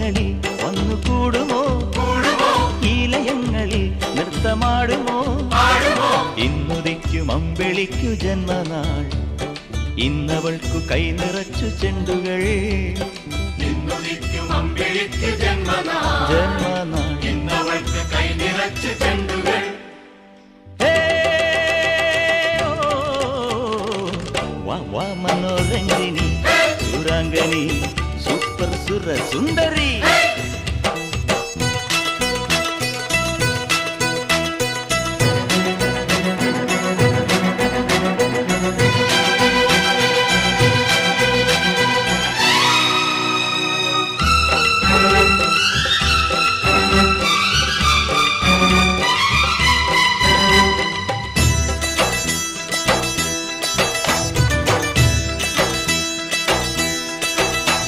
ഈരങ്ങളിൽ വന്നു കൂടുമോ ഈ ലയങ്ങളിൽ നൃത്തമാടുമോ ഇന്നുദിക്കും അമ്പിളിക്കു ജന്മനാൾ ഇന്നവൾക്കു കൈ നിറച്ചു ചെണ്ടുകൾ ജന്മനാൾ ഇന്നവൾക്ക് കൈ നിറച്ച് ചെണ്ടുകൾ വാ മനോരഞ്ജിനി സുരാംഗനി സൂപ്പർ സുര സുന്ദരി